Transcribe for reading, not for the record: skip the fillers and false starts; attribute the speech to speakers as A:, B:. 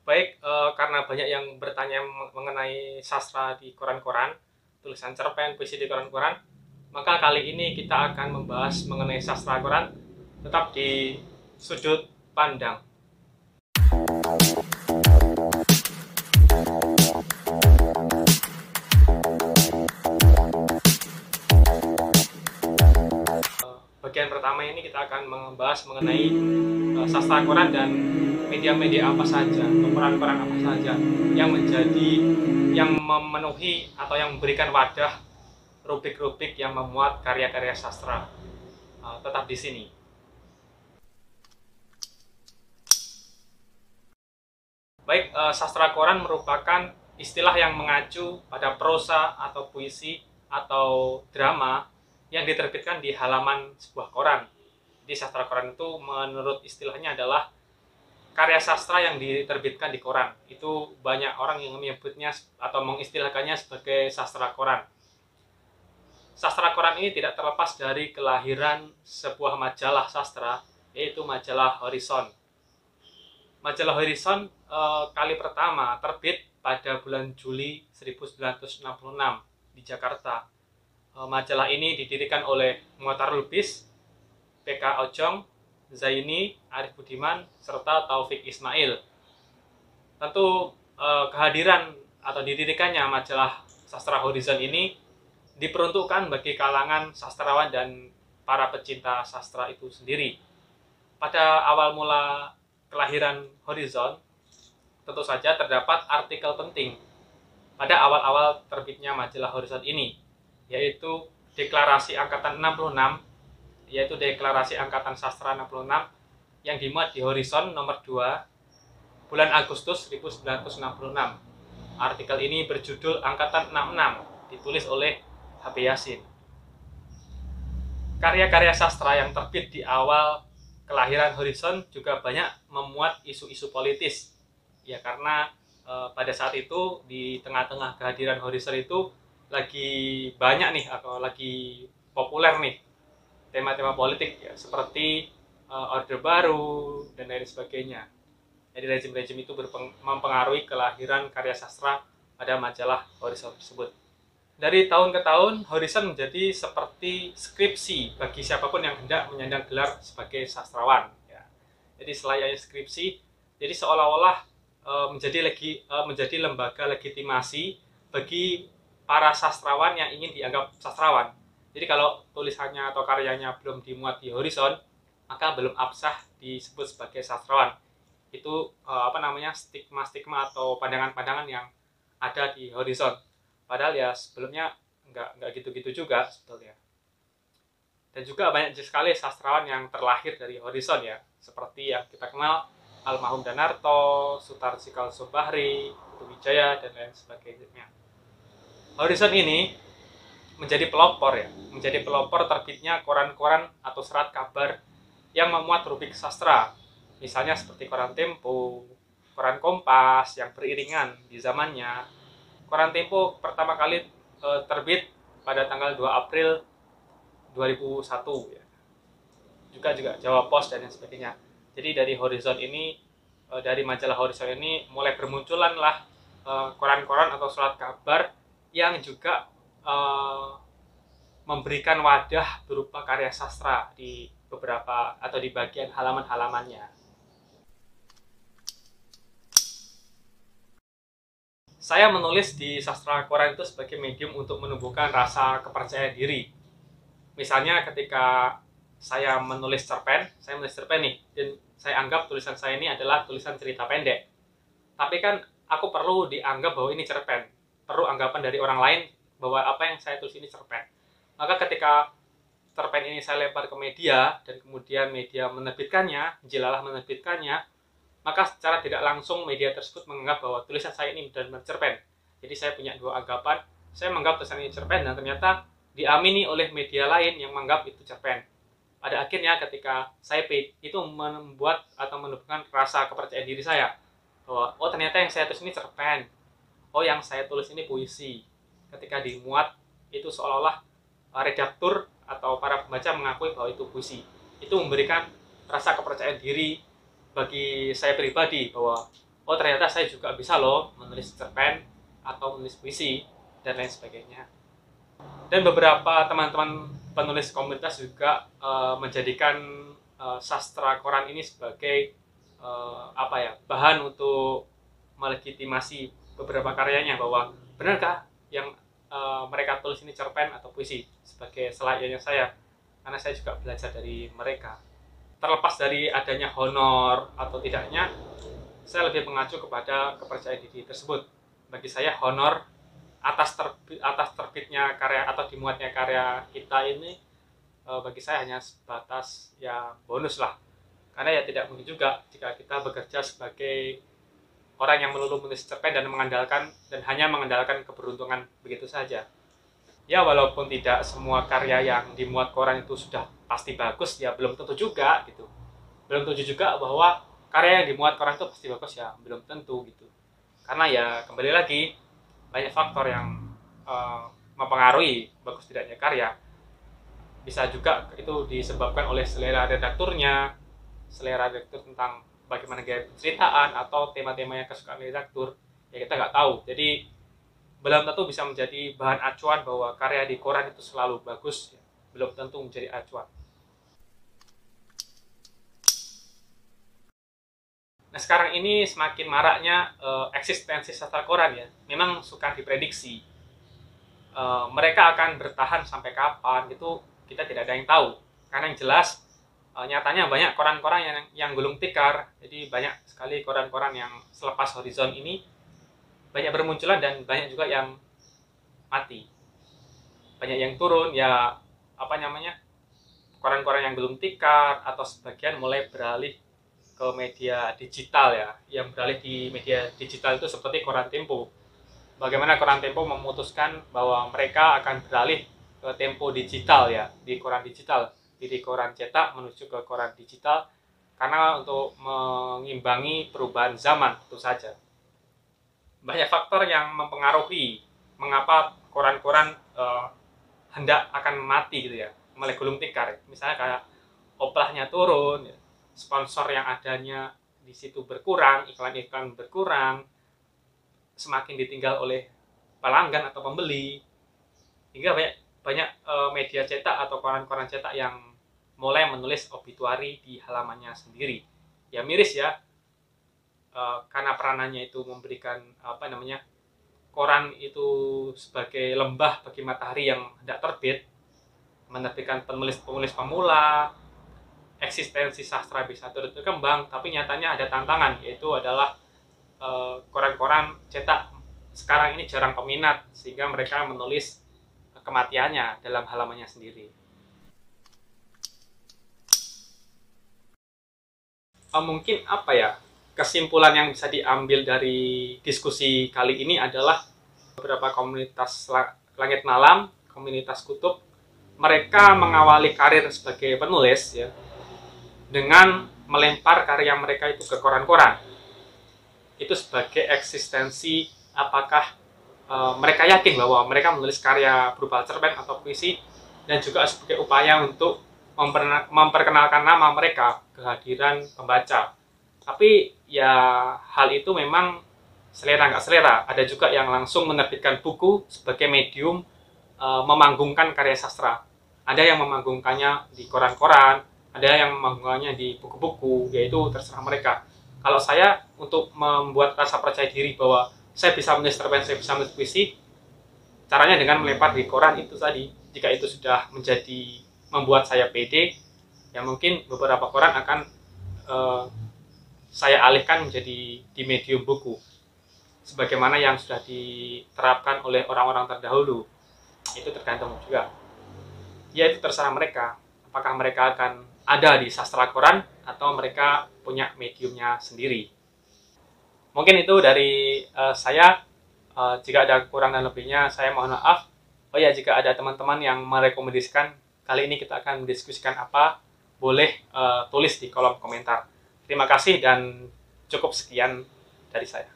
A: Baik, karena banyak yang bertanya mengenai sastra di koran-koran, tulisan cerpen, puisi di koran-koran, maka kali ini kita akan membahas mengenai sastra koran, tetap di sudut pandang. Bagian pertama ini kita akan membahas mengenai sastra koran dan media-media apa saja, koran-koran apa saja yang memenuhi atau yang memberikan wadah rubrik-rubrik yang memuat karya-karya sastra. Tetap di sini. Baik, sastra koran merupakan istilah yang mengacu pada prosa atau puisi atau drama yang diterbitkan di halaman sebuah koran. Jadi sastra koran itu menurut istilahnya adalah karya sastra yang diterbitkan di koran. Itu banyak orang yang menyebutnya atau mengistilahkannya sebagai sastra koran. Sastra koran ini tidak terlepas dari kelahiran sebuah majalah sastra, yaitu majalah Horizon. Majalah Horizon kali pertama terbit pada bulan Juli 1966 di Jakarta. Majalah ini didirikan oleh Muhammad Lubis, PK Ojong, Zaini, Arif Budiman, serta Taufik Ismail. Tentu kehadiran atau didirikannya majalah Sastra Horizon ini diperuntukkan bagi kalangan sastrawan dan para pecinta sastra itu sendiri. Pada awal mula kelahiran Horizon, tentu saja terdapat artikel penting pada awal-awal terbitnya majalah Horizon ini, yaitu Deklarasi Angkatan 66, yaitu Deklarasi Angkatan Sastra 66 yang dimuat di Horizon nomor 2 bulan Agustus 1966. Artikel ini berjudul Angkatan 66, ditulis oleh H.B. Yasin. Karya-karya sastra yang terbit di awal kelahiran Horizon juga banyak memuat isu-isu politis. Ya karena pada saat itu di tengah-tengah kehadiran Horizon itu lagi banyak nih atau lagi populer nih tema-tema politik ya, seperti Orde Baru dan lain sebagainya. Jadi rezim-rezim itu mempengaruhi kelahiran karya sastra pada majalah Horizon tersebut. Dari tahun ke tahun, Horizon menjadi seperti skripsi bagi siapapun yang hendak menyandang gelar sebagai sastrawan. Ya. Jadi selayaknya skripsi, jadi seolah-olah menjadi lembaga legitimasi bagi para sastrawan yang ingin dianggap sastrawan. Jadi kalau tulisannya atau karyanya belum dimuat di Horizon, maka belum absah disebut sebagai sastrawan. Itu stigma-stigma atau pandangan-pandangan yang ada di Horizon. Padahal ya sebelumnya nggak gitu-gitu juga sebetulnya. Dan juga banyak sekali sastrawan yang terlahir dari Horizon ya, seperti yang kita kenal almarhum Danarto, Sutar Sikal Sobahri, Putu Wijaya, dan lain sebagainya. Horizon ini menjadi pelopor terbitnya koran-koran atau serat kabar yang memuat rubrik sastra, misalnya seperti koran Tempo, koran Kompas yang beriringan di zamannya. Koran Tempo pertama kali terbit pada tanggal 2 April 2001 ya. Juga Jawa Pos dan lain sebagainya. Jadi dari Horizon ini, dari majalah Horizon ini mulai bermunculan lah koran-koran atau surat kabar yang juga memberikan wadah berupa karya sastra di beberapa atau di bagian halaman-halamannya. Saya menulis di sastra koran itu sebagai medium untuk menumbuhkan rasa kepercayaan diri. Misalnya ketika saya menulis cerpen nih, dan saya anggap tulisan saya ini adalah tulisan cerita pendek. Tapi kan aku perlu dianggap bahwa ini cerpen, perlu anggapan dari orang lain bahwa apa yang saya tulis ini cerpen. Maka ketika cerpen ini saya lempar ke media, dan kemudian media menerbitkannya, Jelalah menerbitkannya, maka secara tidak langsung media tersebut menganggap bahwa tulisan saya ini benar-benar cerpen. Jadi saya punya dua anggapan, saya menganggap tulisan ini cerpen, dan ternyata diamini oleh media lain yang menganggap itu cerpen. Pada akhirnya ketika saya paid, itu membuat atau menumbuhkan rasa kepercayaan diri saya, bahwa oh ternyata yang saya tulis ini cerpen, oh yang saya tulis ini puisi. Ketika dimuat, itu seolah-olah redaktur atau para pembaca mengakui bahwa itu puisi. Itu memberikan rasa kepercayaan diri bagi saya pribadi bahwa oh ternyata saya juga bisa loh menulis cerpen atau menulis puisi dan lain sebagainya. Dan beberapa teman-teman penulis komunitas juga menjadikan sastra koran ini sebagai bahan untuk melegitimasi beberapa karyanya, bahwa benarkah yang mereka tulis ini cerpen atau puisi, sebagai selayaknya saya, karena saya juga belajar dari mereka. Terlepas dari adanya honor atau tidaknya, saya lebih mengacu kepada kepercayaan diri tersebut. Bagi saya honor atas terbitnya karya atau dimuatnya karya kita ini, bagi saya hanya sebatas ya bonus lah. Karena ya tidak mungkin juga jika kita bekerja sebagai orang yang melulu menulis cerpen dan hanya mengandalkan keberuntungan begitu saja. Ya walaupun tidak semua karya yang dimuat koran itu sudah pasti bagus, ya belum tentu juga gitu. Belum tentu juga bahwa karya yang dimuat koran itu pasti bagus, ya belum tentu gitu. Karena ya kembali lagi banyak faktor yang mempengaruhi bagus tidaknya karya. Bisa juga itu disebabkan oleh selera redakturnya, selera redaktur tentang bagaimana gaya penceritaan atau tema-tema yang kesukaan redaktur, ya kita nggak tahu. Jadi belum tentu bisa menjadi bahan acuan bahwa karya di koran itu selalu bagus, ya. Belum tentu menjadi acuan. Nah sekarang ini semakin maraknya eksistensi sastra koran ya. Memang suka diprediksi. Mereka akan bertahan sampai kapan itu kita tidak ada yang tahu. Karena yang jelas nyatanya banyak koran-koran yang gulung tikar. Jadi banyak sekali koran-koran yang selepas Horizon ini banyak bermunculan dan banyak juga yang mati. Banyak yang turun ya, koran-koran yang belum tikar atau sebagian mulai beralih ke media digital ya. Yang beralih di media digital itu seperti koran Tempo. Bagaimana koran Tempo memutuskan bahwa mereka akan beralih ke Tempo digital ya, di koran digital, dari koran cetak menuju ke koran digital, karena untuk mengimbangi perubahan zaman itu saja. Banyak faktor yang mempengaruhi mengapa koran-koran hendak akan mati gitu ya, mulai gulung tikar. Misalnya kayak oplahnya turun, ya, sponsor yang adanya di situ berkurang, iklan-iklan berkurang, semakin ditinggal oleh pelanggan atau pembeli, hingga banyak media cetak atau koran-koran cetak yang mulai menulis obituari di halamannya sendiri. Ya miris ya, karena peranannya itu memberikan koran itu sebagai lembah bagi matahari yang hendak terbit, menerbitkan penulis-penulis pemula, eksistensi sastra bisa terus berkembang. Tapi nyatanya ada tantangan, yaitu adalah koran-koran cetak sekarang ini jarang peminat, sehingga mereka menulis kematiannya dalam halamannya sendiri. Mungkin kesimpulan yang bisa diambil dari diskusi kali ini adalah beberapa komunitas langit malam, komunitas kutub, mereka mengawali karir sebagai penulis ya, dengan melempar karya mereka itu ke koran-koran. Itu sebagai eksistensi apakah mereka yakin bahwa mereka menulis karya berupa cerpen atau puisi, dan juga sebagai upaya untuk memperkenalkan nama mereka kehadiran pembaca. Tapi ya hal itu memang selera nggak selera. Ada juga yang langsung menerbitkan buku sebagai medium memanggungkan karya sastra. Ada yang memanggungkannya di koran-koran, ada yang memanggungkannya di buku-buku, yaitu terserah mereka. Kalau saya, untuk membuat rasa percaya diri bahwa saya bisa menulis cerpen, saya bisa menulis puisi, caranya dengan melempar di koran itu tadi. Jika itu sudah membuat saya pede, ya mungkin beberapa koran akan saya alihkan menjadi di medium buku, sebagaimana yang sudah diterapkan oleh orang-orang terdahulu. Itu tergantung juga. Ya itu terserah mereka, apakah mereka akan ada di sastra koran atau mereka punya mediumnya sendiri. Mungkin itu dari saya. Jika ada kurang dan lebihnya, saya mohon maaf. Oh ya, jika ada teman-teman yang merekomendasikan kali ini kita akan mendiskusikan apa, boleh tulis di kolom komentar. Terima kasih dan cukup sekian dari saya.